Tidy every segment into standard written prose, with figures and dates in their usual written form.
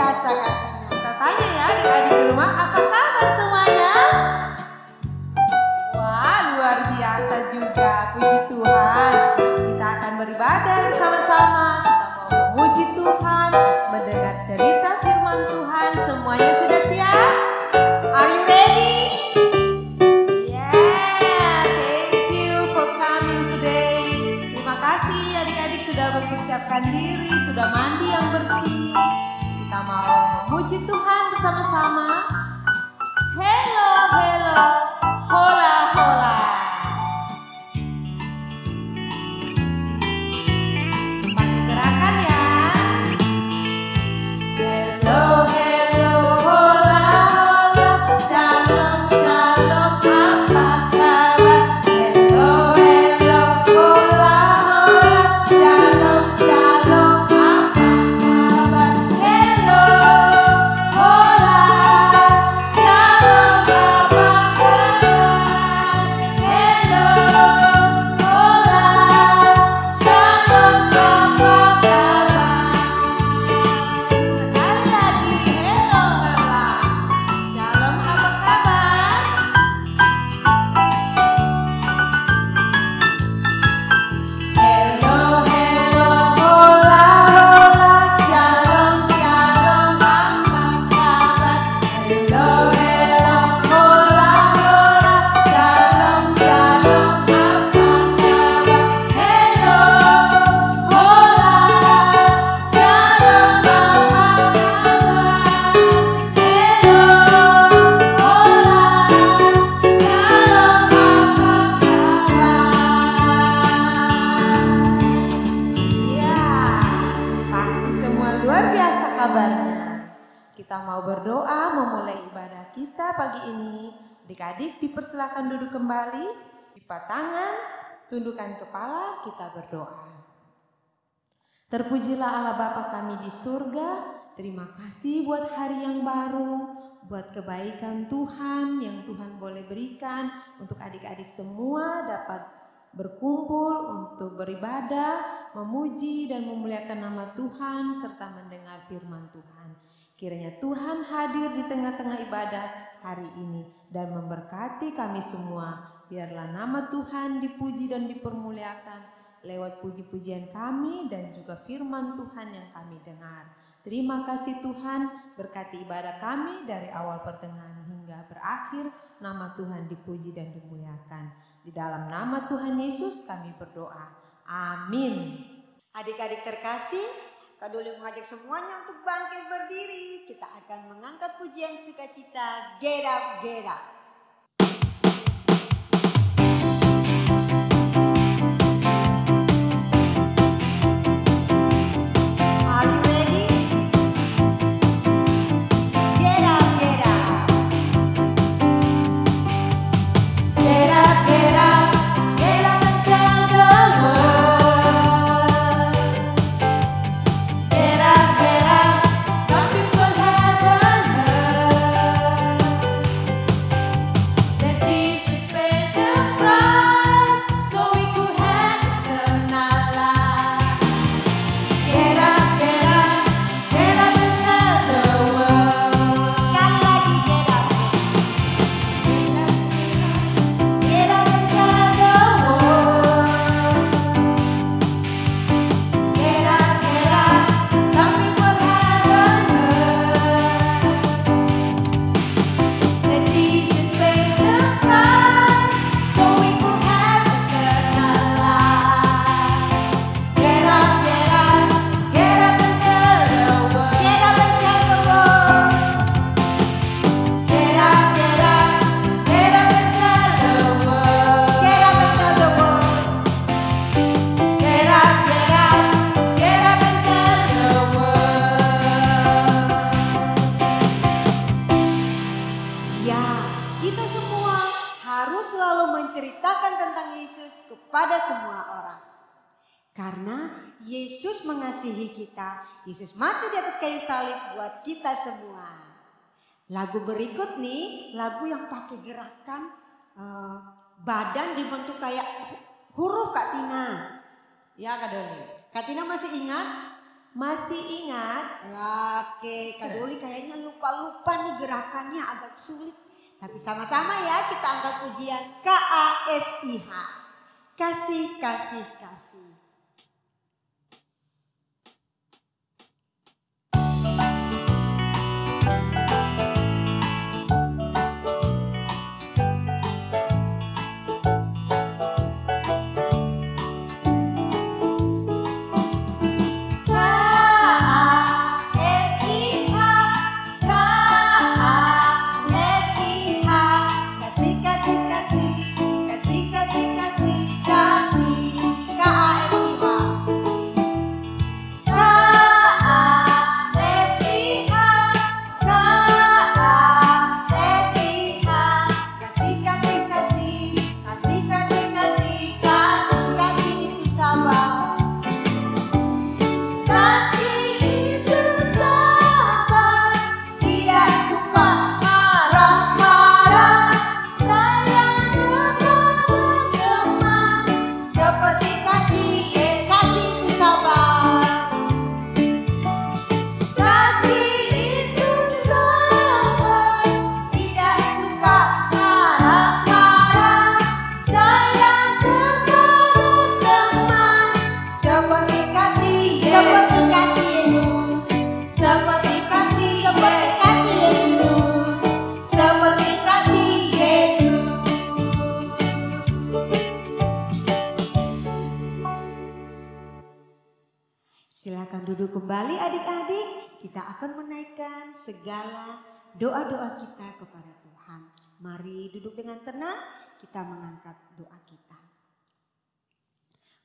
biasa katanya. Kita tanya ya adik-adik di rumah, apa kabar semuanya? Wah, luar biasa juga, puji Tuhan. Kita akan beribadah bersama-sama, kita mau memuji Tuhan, mendengar cerita firman Tuhan. Semuanya sudah siap? Are you ready? Yeah, thank you for coming today. Terima kasih adik-adik sudah mempersiapkan diri, sudah mandi yang bersih. Kita mau memuji Tuhan bersama-sama. Hello, hello, hola, hola. Pakai gerakan ya. Hello, hello, hola, hola. Shalom, shalom, apa kabar? Hello, hello, hola, hola. Shalom, shalom, apa kabar? Hello, hola, shalom, apa kabar? Hello, hola, shalom, apa kabar? Sekali lagi, hello, hola, shalom, apa kabar? Hello, hello, hola, hola, shalom, shalom, apa kabar? Hello, hello, hola, hola, shalom, shalom, apa kabar? Hello, hola, shalom, apa kabar? Hello, hola, shalom, apa kabar? Ya, pasti semua luar biasa kabarnya. Kita mau berdoa memulai ibadah kita pagi ini. Adik-adik dipersilakan duduk kembali, lipat tangan, tundukkan kepala, kita berdoa. Terpujilah Allah Bapa kami di surga. Terima kasih buat hari yang baru, buat kebaikan Tuhan yang Tuhan boleh berikan untuk adik-adik semua dapat berkumpul untuk beribadah, memuji dan memuliakan nama Tuhan serta mendengar firman Tuhan. Kiranya Tuhan hadir di tengah-tengah ibadah hari ini dan memberkati kami semua. Biarlah nama Tuhan dipuji dan dipermuliakan lewat puji-pujian kami dan juga firman Tuhan yang kami dengar. Terima kasih Tuhan, berkati ibadah kami dari awal pertengahan hingga berakhir. Nama Tuhan dipuji dan dimuliakan. Di dalam nama Tuhan Yesus kami berdoa. Amin. Adik-adik terkasih, Kak Doli mengajak semuanya untuk bangkit berdiri. Kita akan mengangkat pujian sukacita, Get Up, Get Up. Are you ready? Get up, get up. Get up, get up. Get up and tell the world. Get up, get up. Some people haven't heard that Jesus paid the price so we could have eternal life. Get up, get up. Get up and tell the world. Sekali lagi, get up. Get up and tell the world. Get up, get up. Some people haven't heard that Jesus paid the price so we could have eternal life. Get up, get up. Get up and tell the world. Get up and tell the world. Get up, get up. Get up and tell the world. Get up and tell the world. Get up, get up. Get up and tell the world. Ya, kita semua harus selalu menceritakan tentang Yesus kepada semua orang. Karena Yesus mengasihi kita. Yesus mati di atas kayu salib buat kita semua. Lagu berikut nih, lagu yang pakai gerakan badan dibentuk kayak huruf Kak Tina. Ya Kak Doli. Kak Tina masih ingat? Masih ingat? Oke, Kak Doli kayaknya lupa-lupa nih gerakannya agak sulit. Tapi sama-sama ya kita angkat pujian KASIH. Kasih, kasih, kasih. Silakan duduk kembali adik-adik, kita akan menaikkan segala doa-doa kita kepada Tuhan. Mari duduk dengan tenang, kita mengangkat doa kita.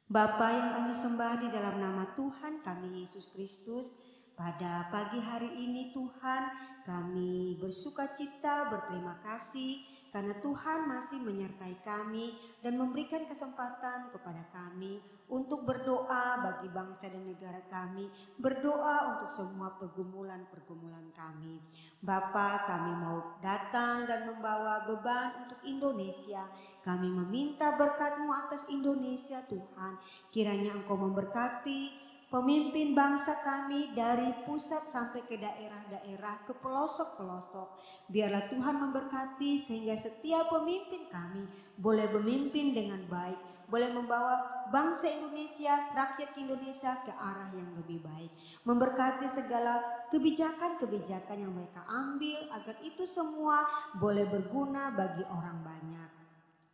Bapa yang kami sembah di dalam nama Tuhan kami Yesus Kristus, pada pagi hari ini Tuhan kami bersukacita, berterima kasih karena Tuhan masih menyertai kami dan memberikan kesempatan kepada kami untuk berdoa bagi bangsa dan negara kami, berdoa untuk semua pergumulan-pergumulan kami. Bapa, kami mau datang dan membawa beban untuk Indonesia. Kami meminta berkat-Mu atas Indonesia Tuhan. Kiranya Engkau memberkati pemimpin bangsa kami dari pusat sampai ke daerah-daerah, ke pelosok-pelosok. Biarlah Tuhan memberkati sehingga setiap pemimpin kami boleh memimpin dengan baik, boleh membawa bangsa Indonesia, rakyat Indonesia ke arah yang lebih baik. Memberkati segala kebijakan-kebijakan yang mereka ambil agar itu semua boleh berguna bagi orang banyak.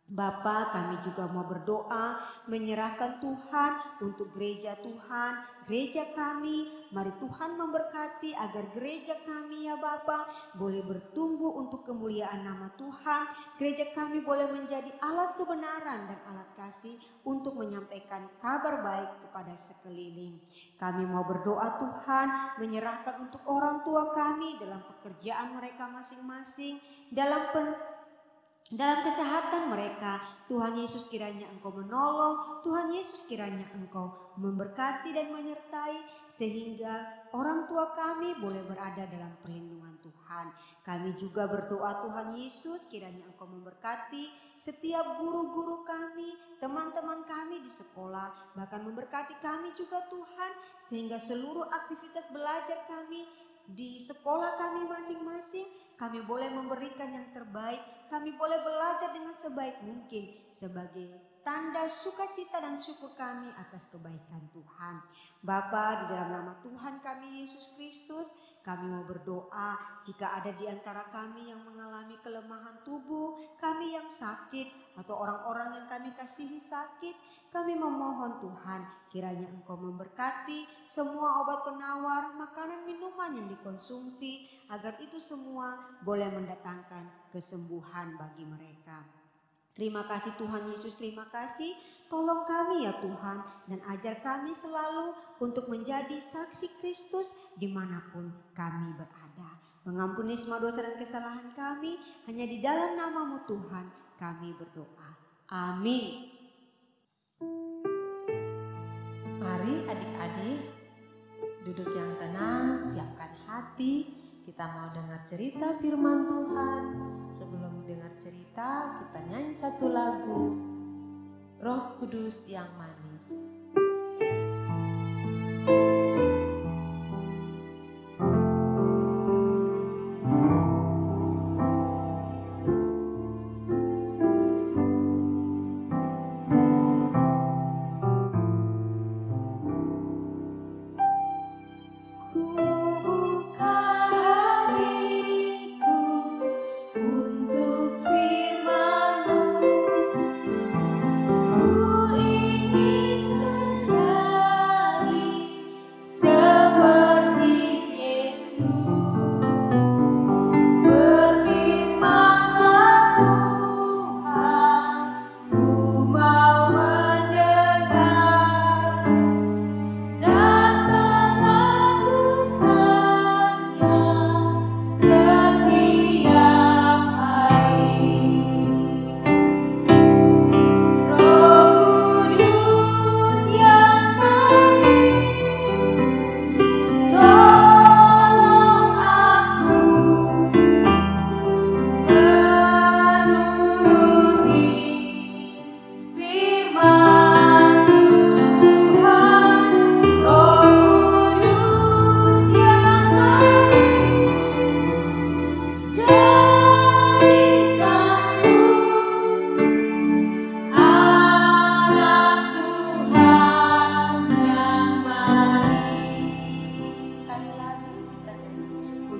Bapa, kami juga mau berdoa menyerahkan Tuhan untuk gereja Tuhan, gereja kami. Mari Tuhan memberkati agar gereja kami ya Bapa boleh bertumbuh untuk kemuliaan nama Tuhan. Gereja kami boleh menjadi alat kebenaran dan alat kasih untuk menyampaikan kabar baik kepada sekeliling. Kami mau berdoa Tuhan menyerahkan untuk orang tua kami dalam pekerjaan mereka masing-masing, dalam kesehatan mereka. Tuhan Yesus kiranya Engkau menolong, Tuhan Yesus kiranya Engkau memberkati dan menyertai sehingga orang tua kami boleh berada dalam perlindungan Tuhan. Kami juga berdoa Tuhan Yesus kiranya Engkau memberkati setiap guru-guru kami, teman-teman kami di sekolah, bahkan memberkati kami juga Tuhan sehingga seluruh aktivitas belajar kami di sekolah kami masing-masing kami boleh memberikan yang terbaik, kami boleh belajar dengan sebaik mungkin sebagai tanda sukacita dan syukur kami atas kebaikan Tuhan. Bapa, di dalam nama Tuhan kami Yesus Kristus, kami mau berdoa jika ada di antara kami yang mengalami kelemahan tubuh, kami yang sakit atau orang-orang yang kami kasihi sakit, kami memohon Tuhan kiranya Engkau memberkati semua obat penawar, makanan minuman yang dikonsumsi agar itu semua boleh mendatangkan kesembuhan bagi mereka. Terima kasih Tuhan Yesus, terima kasih. Tolong kami ya Tuhan dan ajar kami selalu untuk menjadi saksi Kristus dimanapun kami berada. Mengampuni semua dosa dan kesalahan kami, hanya di dalam nama-Mu Tuhan kami berdoa. Amin. Mari adik-adik duduk yang tenang, siapkan hati. Kita mau dengar cerita firman Tuhan. Sebelum dengar cerita, kita nyanyi satu lagu, Roh Kudus yang manis.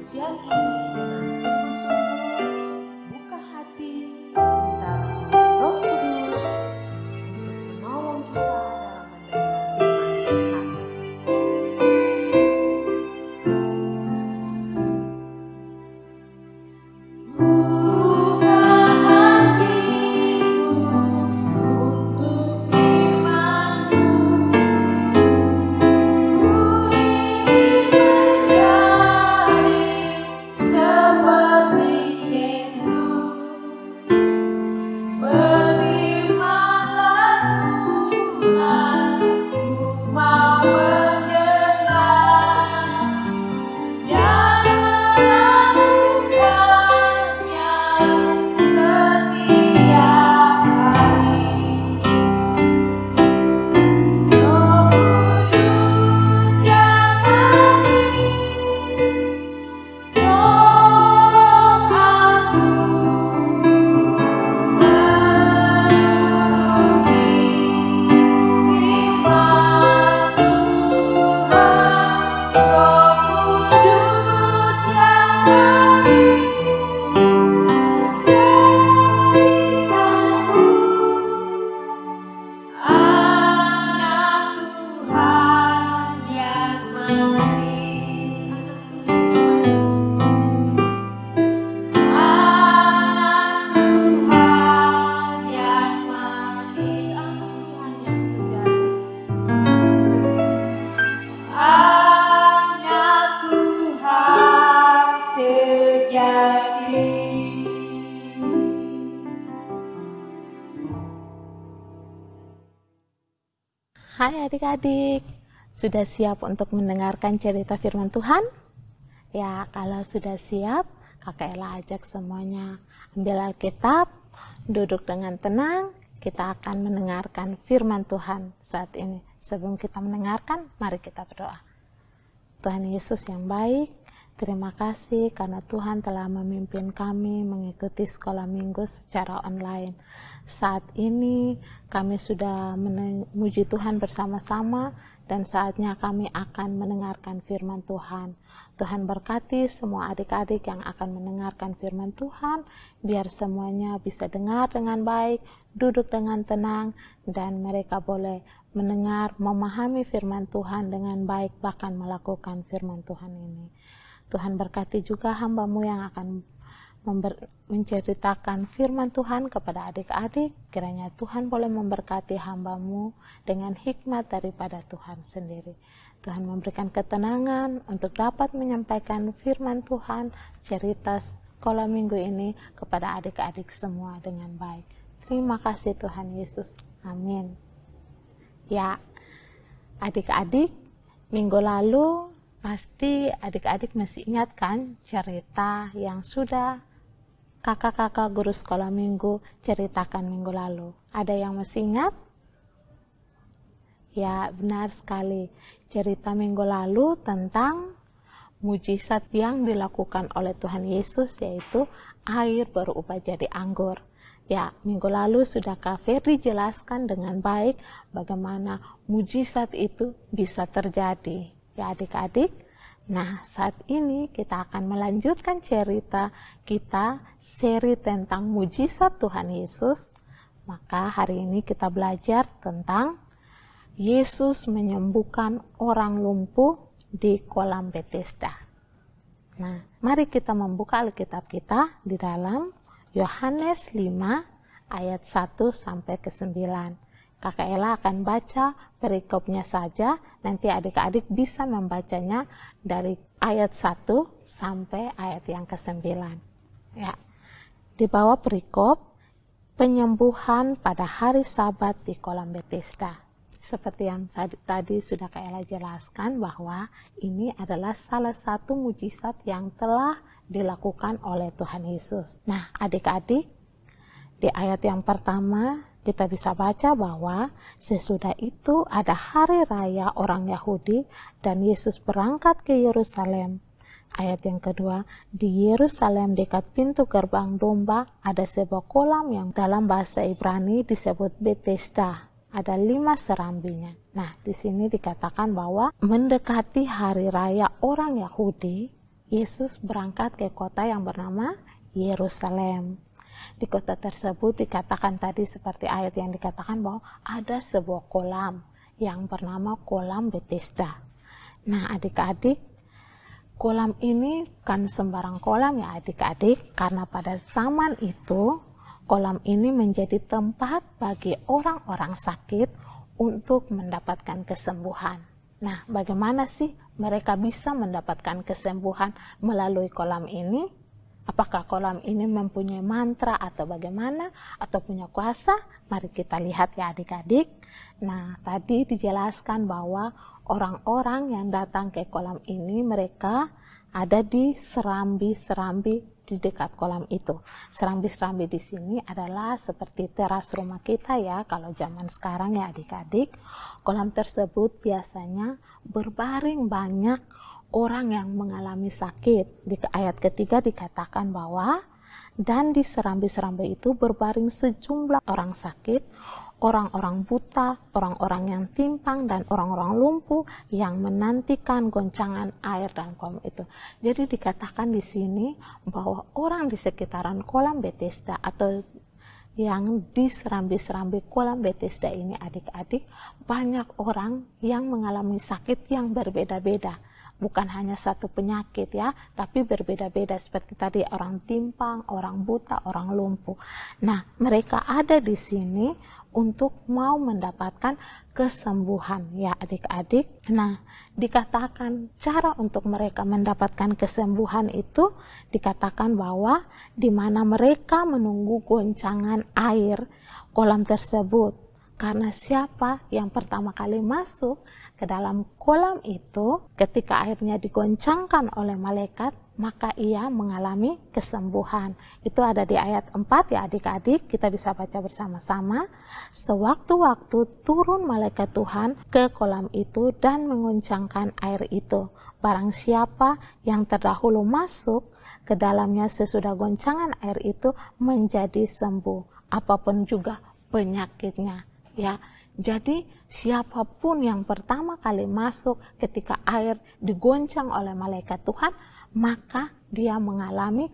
pujian ini dengan sungguh-sungguh buka hati, minta Roh Kudus untuk menolong kita dalam mendengar firman Tuhan. Buka hatiku untuk firman-Mu. Ku ingin menjadi seperti Yesus. Berfirman-Lah Tuhan, ku mau mendengar dan melakukannya setiap hari. Roh Kudus yang manis, tolong aku menuruti firman Tuhan. Roh Kudus yang manis, jadikanku anak Tuhan yang manis. Anak Tuhan yang manis, anak Tuhan yang sejati. Anak Tuhan sejati. Hai adik-adik, sudah siap untuk mendengarkan cerita firman Tuhan? Ya, kalau sudah siap, Kakak Ella ajak semuanya ambil Alkitab, duduk dengan tenang, kita akan mendengarkan firman Tuhan saat ini. Sebelum kita mendengarkan, mari kita berdoa. Tuhan Yesus yang baik, terima kasih karena Tuhan telah memimpin kami mengikuti sekolah minggu secara online. Saat ini kami sudah memuji Tuhan bersama-sama dan saatnya kami akan mendengarkan firman Tuhan. Tuhan berkati semua adik-adik yang akan mendengarkan firman Tuhan, biar semuanya bisa dengar dengan baik, duduk dengan tenang, dan mereka boleh mendengar, memahami firman Tuhan dengan baik, bahkan melakukan firman Tuhan ini. Tuhan berkati juga hamba-Mu yang akan menceritakan firman Tuhan kepada adik-adik. Kiranya Tuhan boleh memberkati hamba-Mu dengan hikmat daripada Tuhan sendiri. Tuhan memberikan ketenangan untuk dapat menyampaikan firman Tuhan, cerita sekolah minggu ini kepada adik-adik semua dengan baik. Terima kasih Tuhan Yesus. Amin. Ya, adik-adik, minggu lalu pasti adik-adik masih ingat kan cerita yang sudah kakak-kakak guru sekolah minggu ceritakan minggu lalu. Ada yang masih ingat? Ya, benar sekali. Cerita minggu lalu tentang mujizat yang dilakukan oleh Tuhan Yesus, yaitu air berubah jadi anggur. Ya, minggu lalu sudah Kak Ferdi jelaskan dengan baik bagaimana mujizat itu bisa terjadi. Ya adik-adik, nah saat ini kita akan melanjutkan cerita kita, seri tentang mujizat Tuhan Yesus. Maka hari ini kita belajar tentang Yesus menyembuhkan orang lumpuh di kolam Bethesda. Nah, mari kita membuka Alkitab kita di dalam Yohanes 5 ayat 1 sampai ke 9. Kakak Ella akan baca perikopnya saja, nanti adik-adik bisa membacanya dari ayat 1 sampai ayat yang ke-9. Ya. Di bawah perikop, penyembuhan pada hari Sabat di kolam Bethesda. Seperti yang tadi sudah Kak Ella jelaskan bahwa ini adalah salah satu mujizat yang telah dilakukan oleh Tuhan Yesus. Nah, adik-adik, di ayat yang pertama kita bisa baca bahwa sesudah itu ada hari raya orang Yahudi dan Yesus berangkat ke Yerusalem. Ayat yang kedua, di Yerusalem dekat pintu gerbang domba ada sebuah kolam yang dalam bahasa Ibrani disebut Bethesda. Ada 5 serambinya. Nah, di sini dikatakan bahwa mendekati hari raya orang Yahudi, Yesus berangkat ke kota yang bernama Yerusalem. Di kota tersebut dikatakan tadi seperti ayat yang dikatakan bahwa ada sebuah kolam yang bernama kolam Bethesda. Nah adik-adik, kolam ini kan sembarang kolam ya adik-adik, karena pada zaman itu kolam ini menjadi tempat bagi orang-orang sakit untuk mendapatkan kesembuhan. Nah, bagaimana sih mereka bisa mendapatkan kesembuhan melalui kolam ini? Apakah kolam ini mempunyai mantra atau bagaimana? Atau punya kuasa? Mari kita lihat ya adik-adik. Nah, tadi dijelaskan bahwa orang-orang yang datang ke kolam ini, mereka ada di serambi-serambi di dekat kolam itu. Serambi-serambi di sini adalah seperti teras rumah kita ya, kalau zaman sekarang ya adik-adik. Kolam tersebut biasanya berbaring banyak orang yang mengalami sakit. Di ayat ketiga dikatakan bahwa dan di serambi-serambi itu berbaring sejumlah orang sakit, orang-orang buta, orang-orang yang timpang, dan orang-orang lumpuh yang menantikan goncangan air dalam kolam itu. Jadi dikatakan di sini bahwa orang di sekitaran kolam Bethesda atau yang di serambi-serambi kolam Bethesda ini adik-adik, banyak orang yang mengalami sakit yang berbeda-beda. Bukan hanya satu penyakit ya, tapi berbeda-beda seperti tadi orang timpang, orang buta, orang lumpuh. Nah, mereka ada di sini untuk mau mendapatkan kesembuhan ya adik-adik. Nah, dikatakan cara untuk mereka mendapatkan kesembuhan itu dikatakan bahwa di mana mereka menunggu goncangan air kolam tersebut. Karena siapa yang pertama kali masuk ke dalam kolam itu, ketika airnya digoncangkan oleh malaikat, maka ia mengalami kesembuhan. Itu ada di ayat 4 ya adik-adik, kita bisa baca bersama-sama. Sewaktu-waktu turun malaikat Tuhan ke kolam itu dan mengoncangkan air itu. Barang siapa yang terdahulu masuk ke dalamnya sesudah goncangan air itu menjadi sembuh, apapun juga penyakitnya. Ya, jadi siapapun yang pertama kali masuk ketika air digoncang oleh malaikat Tuhan, maka dia mengalami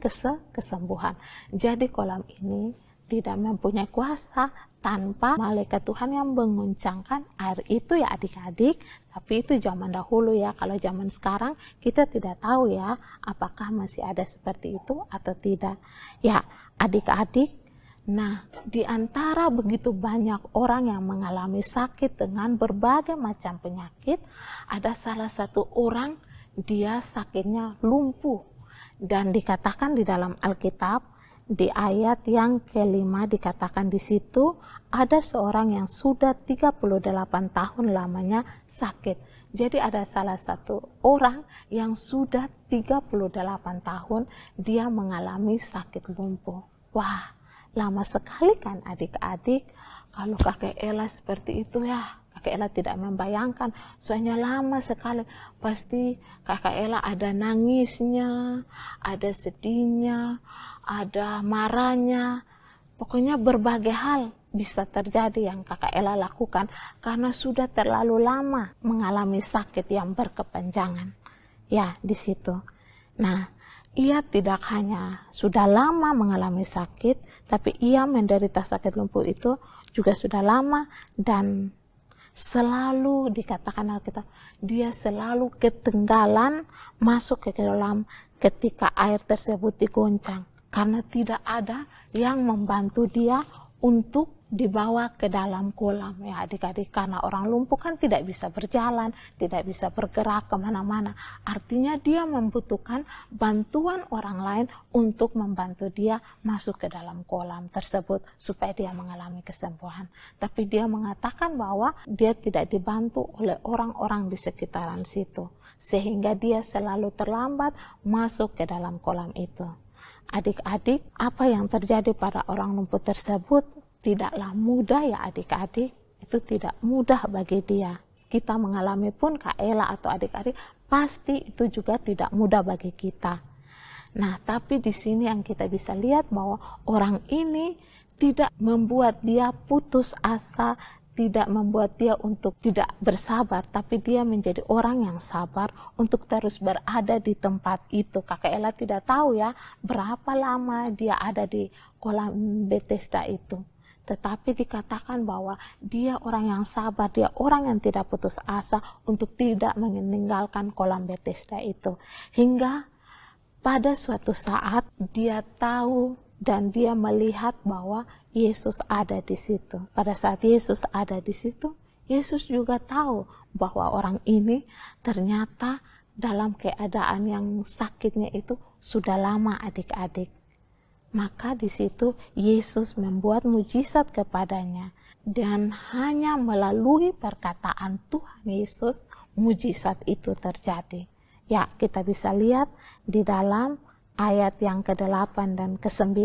kesembuhan. Jadi kolam ini tidak mempunyai kuasa tanpa malaikat Tuhan yang mengoncangkan air itu ya adik-adik. Tapi itu zaman dahulu ya, kalau zaman sekarang kita tidak tahu ya apakah masih ada seperti itu atau tidak. Ya adik-adik, nah, di antara begitu banyak orang yang mengalami sakit dengan berbagai macam penyakit, ada salah satu orang, dia sakitnya lumpuh. Dan dikatakan di dalam Alkitab, di ayat yang kelima dikatakan di situ, ada seorang yang sudah 38 tahun lamanya sakit. Jadi ada salah satu orang yang sudah 38 tahun, dia mengalami sakit lumpuh. Wah, lama sekali kan adik-adik. Kalau kakek Ella seperti itu ya, kakek Ella tidak membayangkan, soalnya lama sekali. Pasti kakek Ella ada nangisnya, ada sedihnya, ada marahnya. Pokoknya berbagai hal bisa terjadi yang kakak Ella lakukan karena sudah terlalu lama mengalami sakit yang berkepanjangan. Ya, di situ. Nah, ia tidak hanya sudah lama mengalami sakit, tapi ia menderita sakit lumpuh itu juga sudah lama dan selalu dikatakan Alkitab, dia selalu ketinggalan masuk ke dalam ketika air tersebut digoncang. Karena tidak ada yang membantu dia untuk dibawa ke dalam kolam ya adik-adik, karena orang lumpuh kan tidak bisa berjalan, tidak bisa bergerak kemana-mana. Artinya dia membutuhkan bantuan orang lain untuk membantu dia masuk ke dalam kolam tersebut supaya dia mengalami kesembuhan. Tapi dia mengatakan bahwa dia tidak dibantu oleh orang-orang di sekitaran situ, sehingga dia selalu terlambat masuk ke dalam kolam itu. Adik-adik, apa yang terjadi pada orang lumpuh tersebut tidaklah mudah ya adik-adik, itu tidak mudah bagi dia. Kita mengalami pun Kak Ella atau adik-adik, pasti itu juga tidak mudah bagi kita. Nah, tapi di sini yang kita bisa lihat bahwa orang ini tidak membuat dia putus asa, tidak membuat dia untuk tidak bersabar, tapi dia menjadi orang yang sabar untuk terus berada di tempat itu. Kakak Ella tidak tahu ya berapa lama dia ada di kolam Bethesda itu. Tetapi dikatakan bahwa dia orang yang sabar, dia orang yang tidak putus asa untuk tidak meninggalkan kolam Bethesda itu. Hingga pada suatu saat dia tahu dan dia melihat bahwa Yesus ada di situ. Pada saat Yesus ada di situ, Yesus juga tahu bahwa orang ini ternyata dalam keadaan yang sakitnya itu sudah lama adik-adik. Maka di situ Yesus membuat mujizat kepadanya. Dan hanya melalui perkataan Tuhan Yesus, mujizat itu terjadi. Ya, kita bisa lihat di dalam ayat yang ke-8 dan ke-9,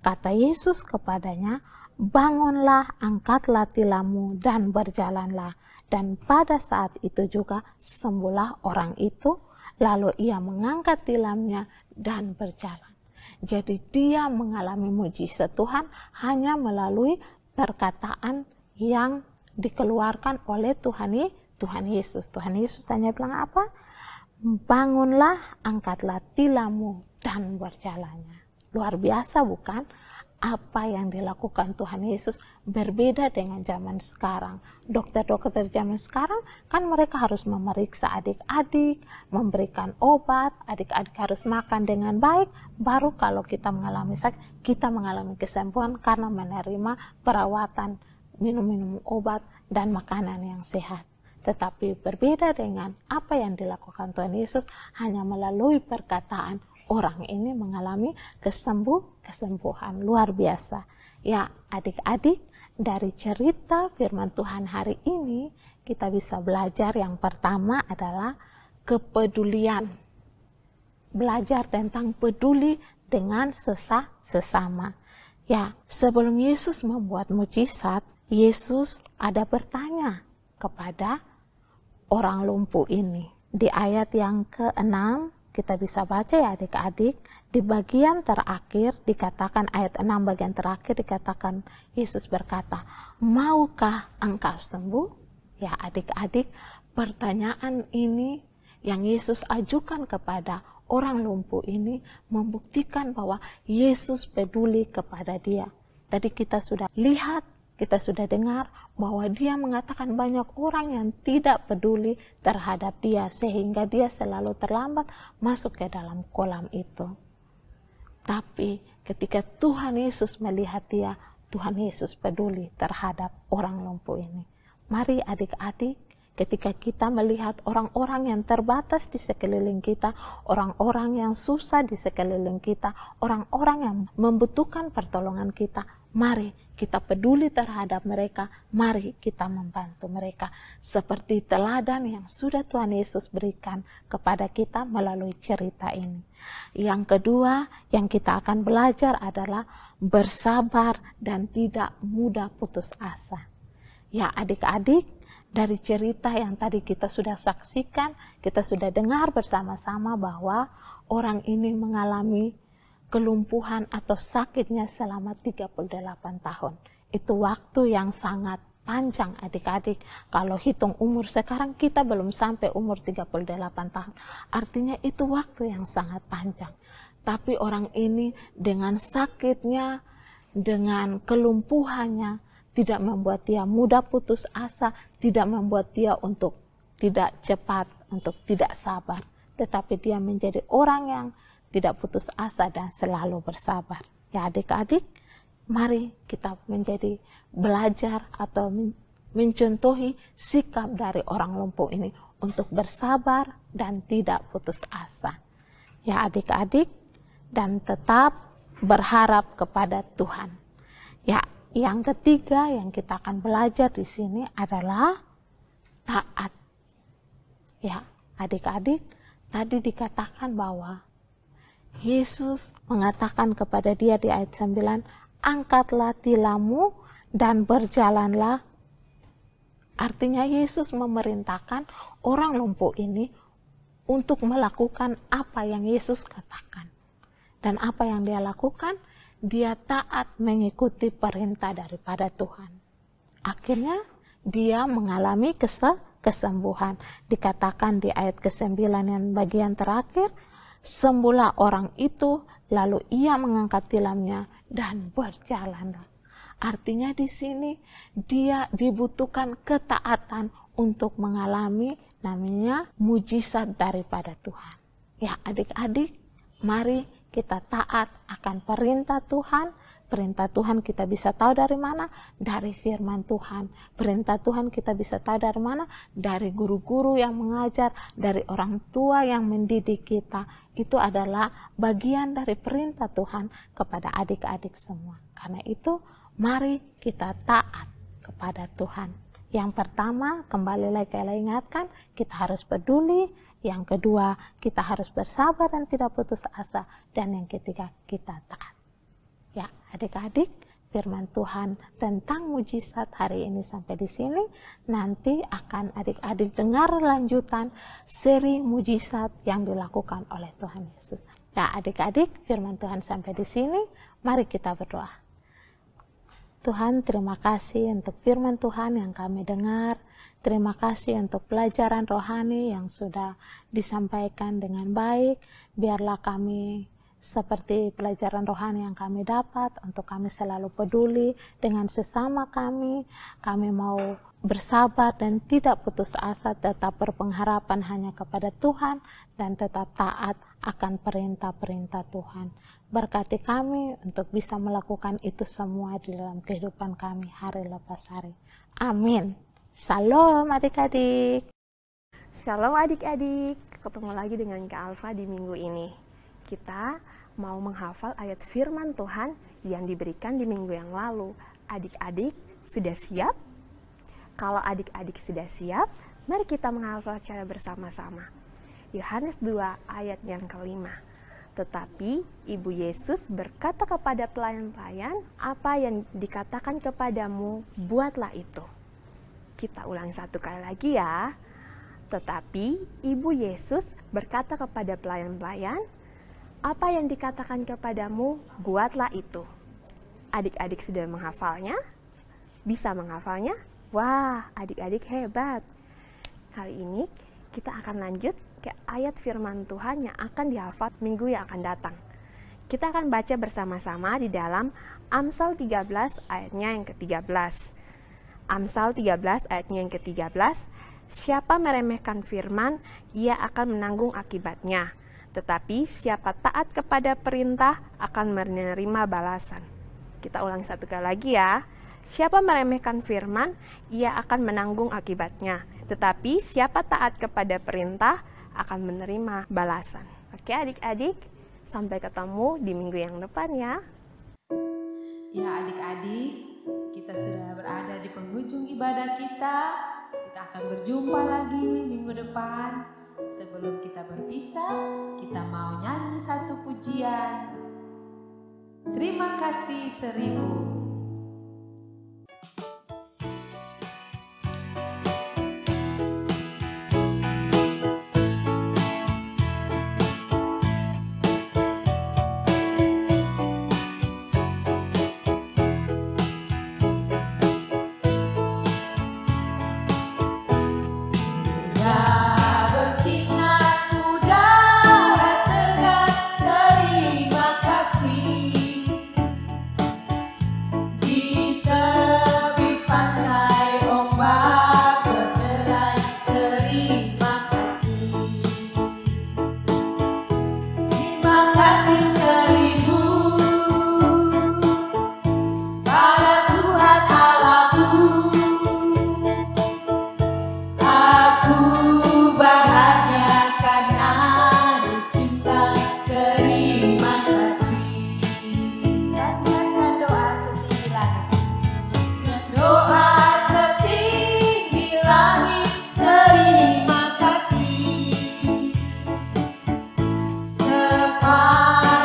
kata Yesus kepadanya, bangunlah, angkatlah tilammu dan berjalanlah. Dan pada saat itu juga sembuhlah orang itu, lalu ia mengangkat tilamnya dan berjalan. Jadi dia mengalami mujizat Tuhan hanya melalui perkataan yang dikeluarkan oleh Tuhan Yesus. Tuhan Yesus hanya bilang apa? Bangunlah, angkatlah tilammu dan berjalannya. Luar biasa bukan? Apa yang dilakukan Tuhan Yesus berbeda dengan zaman sekarang. Dokter-dokter zaman sekarang kan mereka harus memeriksa adik-adik, memberikan obat, adik-adik harus makan dengan baik, baru kalau kita mengalami sakit, kita mengalami kesembuhan karena menerima perawatan, minum-minum obat dan makanan yang sehat. Tetapi berbeda dengan apa yang dilakukan Tuhan Yesus, hanya melalui perkataan orang ini mengalami kesembuhan luar biasa. Ya adik-adik, dari cerita firman Tuhan hari ini kita bisa belajar yang pertama adalah kepedulian. Belajar tentang peduli dengan sesama. Ya, sebelum Yesus membuat mujizat, Yesus ada bertanya kepada orang lumpuh ini. Di ayat yang ke-6 kita bisa baca ya adik-adik, di bagian terakhir dikatakan, ayat 6 bagian terakhir dikatakan, Yesus berkata, maukah engkau sembuh? Ya adik-adik, pertanyaan ini yang Yesus ajukan kepada orang lumpuh ini membuktikan bahwa Yesus peduli kepada dia. Tadi kita sudah lihat, kita sudah dengar bahwa dia mengatakan banyak orang yang tidak peduli terhadap dia sehingga dia selalu terlambat masuk ke dalam kolam itu. Tapi ketika Tuhan Yesus melihat dia, Tuhan Yesus peduli terhadap orang lumpuh ini. Mari adik-adik, ketika kita melihat orang-orang yang terbatas di sekeliling kita, orang-orang yang susah di sekeliling kita, orang-orang yang membutuhkan pertolongan kita, mari kita peduli terhadap mereka, mari kita membantu mereka. Seperti teladan yang sudah Tuhan Yesus berikan kepada kita melalui cerita ini. Yang kedua yang kita akan belajar adalah bersabar dan tidak mudah putus asa. Ya adik-adik, dari cerita yang tadi kita sudah saksikan, kita sudah dengar bersama-sama bahwa orang ini mengalami kelumpuhan atau sakitnya selama 38 tahun. Itu waktu yang sangat panjang adik-adik. Kalau hitung umur sekarang kita belum sampai umur 38 tahun. Artinya itu waktu yang sangat panjang. Tapi orang ini dengan sakitnya, dengan kelumpuhannya, tidak membuat dia mudah putus asa, tidak membuat dia untuk tidak cepat, untuk tidak sabar. Tetapi dia menjadi orang yang tidak putus asa dan selalu bersabar. Ya adik-adik, mari kita menjadi belajar atau mencontohi sikap dari orang lumpuh ini untuk bersabar dan tidak putus asa. Ya adik-adik, dan tetap berharap kepada Tuhan. Ya, yang ketiga yang kita akan belajar di sini adalah taat. Ya, adik-adik, tadi dikatakan bahwa Yesus mengatakan kepada dia di ayat 9, angkatlah tilammu dan berjalanlah. Artinya Yesus memerintahkan orang lumpuh ini untuk melakukan apa yang Yesus katakan. Dan apa yang dia lakukan? Dia taat mengikuti perintah daripada Tuhan. Akhirnya dia mengalami kesembuhan. Dikatakan di ayat ke-9 yang bagian terakhir, sembuhlah orang itu, lalu ia mengangkat tilamnya dan berjalanlah. Artinya di sini dia dibutuhkan ketaatan untuk mengalami namanya mujizat daripada Tuhan. Ya adik-adik, mari kita taat akan perintah Tuhan. Perintah Tuhan kita bisa tahu dari mana? Dari firman Tuhan. Perintah Tuhan kita bisa tahu dari mana? Dari guru-guru yang mengajar, dari orang tua yang mendidik kita. Itu adalah bagian dari perintah Tuhan kepada adik-adik semua. Karena itu, mari kita taat kepada Tuhan. Yang pertama, kembali lagi saya ingatkan, kita harus peduli. Yang kedua, kita harus bersabar dan tidak putus asa. Dan yang ketiga, kita taat. Ya, adik-adik, firman Tuhan tentang mujizat hari ini sampai di sini. Nanti akan adik-adik dengar lanjutan seri mujizat yang dilakukan oleh Tuhan Yesus. Ya, adik-adik, firman Tuhan sampai di sini. Mari kita berdoa. Tuhan, terima kasih untuk firman Tuhan yang kami dengar. Terima kasih untuk pelajaran rohani yang sudah disampaikan dengan baik. Biarlah kami seperti pelajaran rohani yang kami dapat, untuk kami selalu peduli dengan sesama kami. Kami mau bersabar dan tidak putus asa, tetap berpengharapan hanya kepada Tuhan, dan tetap taat akan perintah-perintah Tuhan. Berkati kami untuk bisa melakukan itu semua di dalam kehidupan kami hari lepas hari. Amin. Shalom adik-adik. Shalom adik-adik. Ketemu lagi dengan Kak Alfa di minggu ini. Kita mau menghafal ayat firman Tuhan yang diberikan di minggu yang lalu. Adik-adik sudah siap? Kalau adik-adik sudah siap, mari kita menghafal secara bersama-sama. Yohanes 2 ayat yang ke-5. Tetapi Ibu Yesus berkata kepada pelayan-pelayan, apa yang dikatakan kepadamu, buatlah itu. Kita ulang satu kali lagi ya. Tetapi Ibu Yesus berkata kepada pelayan-pelayan, apa yang dikatakan kepadamu, buatlah itu. Adik-adik sudah menghafalnya? Bisa menghafalnya? Wah, adik-adik hebat. Kali ini kita akan lanjut ke ayat firman Tuhan yang akan dihafal minggu yang akan datang. Kita akan baca bersama-sama di dalam Amsal 13 ayatnya yang ke-13. Amsal 13 ayatnya yang ke-13. Siapa meremehkan firman, ia akan menanggung akibatnya. Tetapi siapa taat kepada perintah akan menerima balasan. Kita ulang satu kali lagi ya. Siapa meremehkan firman, ia akan menanggung akibatnya. Tetapi siapa taat kepada perintah akan menerima balasan. Oke adik-adik, sampai ketemu di minggu yang depan ya. Ya adik-adik, kita sudah berada di penghujung ibadah kita. Kita akan berjumpa lagi minggu depan. Sebelum kita berpisah, kita mau nyanyi satu pujian. Terima kasih 1000. Semua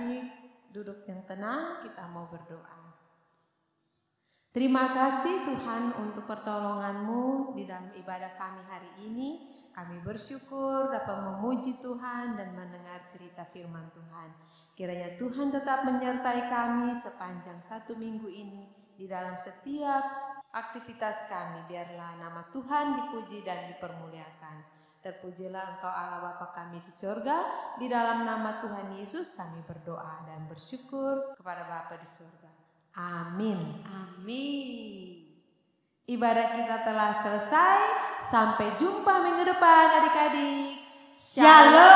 adik-adik duduk yang tenang, kita mau berdoa. Terima kasih Tuhan untuk pertolongan-Mu di dalam ibadah kami hari ini. Kami bersyukur dapat memuji Tuhan dan mendengar cerita firman Tuhan. Kiranya Tuhan tetap menyertai kami sepanjang 1 minggu ini di dalam setiap aktivitas kami. Biarlah nama Tuhan dipuji dan dipermuliakan. Terpujilah Engkau Allah Bapa kami di surga. Di dalam nama Tuhan Yesus kami berdoa dan bersyukur kepada Bapa di surga. Amin. Amin. Ibadah kita telah selesai. Sampai jumpa minggu depan adik-adik. Shalom.